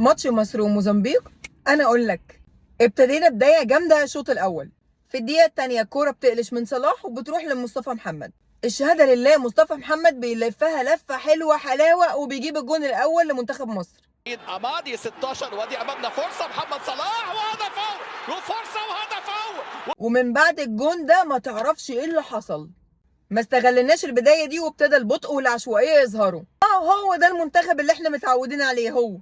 ماتش مصر وموزمبيق، انا اقول لك ابتدينا بدايه جامده. الشوط الاول في الدقيقه الثانيه الكوره بتقلش من صلاح وبتروح لمصطفى محمد. الشهاده لله، مصطفى محمد بيلفها لفه حلوه حلاوه وبيجيب الجون الاول لمنتخب مصر. امادي 16 وادي امامنا فرصه محمد صلاح وهدف فاول وفرصه وهدف فاول. ومن بعد الجون ده ما تعرفش ايه اللي حصل، ما استغلناش البدايه دي وابتدى البطء والعشوائيه يظهروا. هو ده المنتخب اللي احنا متعودين عليه. هو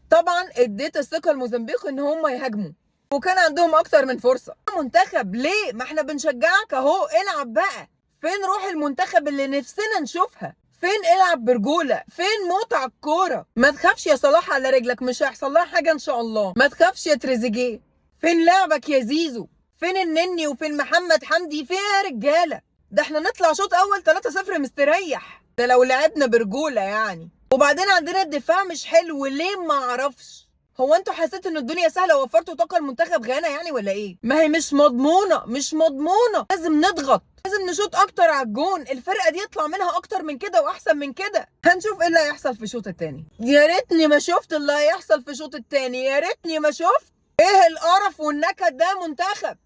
طبعا اديت الثقه لموزمبيق ان هم يهاجموا وكان عندهم اكتر من فرصه. منتخب ليه؟ ما احنا بنشجعك اهو، العب بقى. فين روح المنتخب اللي نفسنا نشوفها؟ فين العب برجوله؟ فين متع الكوره؟ ما تخافش يا صلاح على رجلك، مش هيحصل لها حاجه ان شاء الله. ما تخافش يا تريزيجيه. فين لعبك يا زيزو؟ فين النني وفين محمد حمدي؟ فين يا رجاله؟ ده احنا نطلع شوط اول 3-0 مستريح، ده لو لعبنا برجوله يعني. وبعدين عندنا الدفاع مش حلو ليه ما اعرفش. هو انتوا حسيتوا ان الدنيا سهله ووفرتوا طاقه لمنتخب غانا يعني ولا ايه؟ ما هي مش مضمونه، مش مضمونه. لازم نضغط، لازم نشوط اكتر على الجون. الفرقه دي يطلع منها اكتر من كده واحسن من كده. هنشوف ايه اللي هيحصل في الشوط الثاني. يا ريتني ما شفت اللي هيحصل في الشوط الثاني، يا ريتني ما شفت. ايه القرف والنكد ده؟ منتخب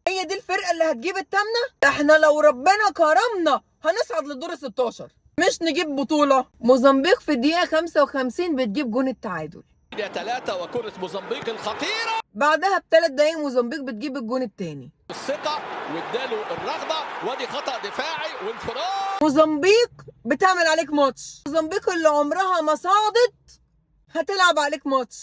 هي دي الفرقه اللي هتجيب التامنه؟ ده احنا لو ربنا كرمنا هنصعد للدور ال 16 مش نجيب بطوله. موزمبيق في الدقيقه 55 بتجيب جون التعادل. 3 وكرة موزمبيق الخطيرة. بعدها ب3 دقايق موزمبيق بتجيب الجون الثاني. الثقة واداله الرغبة، وادي خطأ دفاعي وانفراد. موزمبيق بتعمل عليك ماتش. موزمبيق اللي عمرها ما صعدت هتلعب عليك ماتش.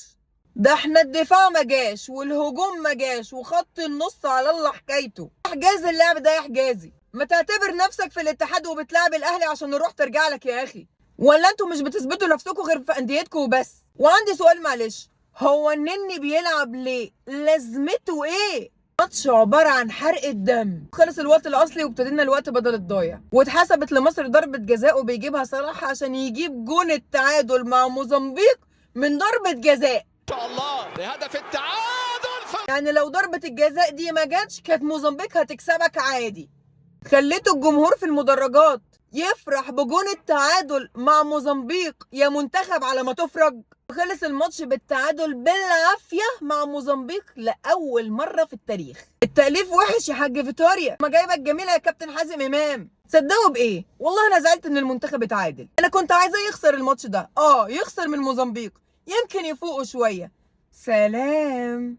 ده احنا الدفاع ما جاش والهجوم ما جاش وخط النص على الله حكايته. حجازي اللعب ده يا حجازي، ما تعتبر نفسك في الاتحاد وبتلعب الاهلي عشان نروح ترجع لك يا اخي؟ ولا انتوا مش بتثبتوا نفسكم غير في انديتكم وبس؟ وعندي سؤال معلش، هو النني بيلعب ليه؟ لازمته ايه؟ ماتش عباره عن حرق الدم. خلص الوقت الاصلي وابتدينا الوقت بدل الضايع، واتحسبت لمصر ضربه جزاء وبيجيبها صلاح عشان يجيب جون التعادل مع موزمبيق من ضربه جزاء. ان شاء الله لهدف التعادل. يعني لو ضربة الجزاء دي ما جاتش كانت موزمبيق هتكسبك عادي. خليتوا الجمهور في المدرجات يفرح بجون التعادل مع موزمبيق يا منتخب على ما تفرج. خلص الماتش بالتعادل بالعافية مع موزمبيق لأول مرة في التاريخ. التأليف وحش يا حاج فيتوريا، ما جايبك جميلة يا كابتن حازم إمام. صدقوا بإيه؟ والله أنا زعلت إن المنتخب اتعادل. أنا كنت عايزاه يخسر الماتش ده، يخسر من موزمبيق يمكن يفوقوا شوية. سلام.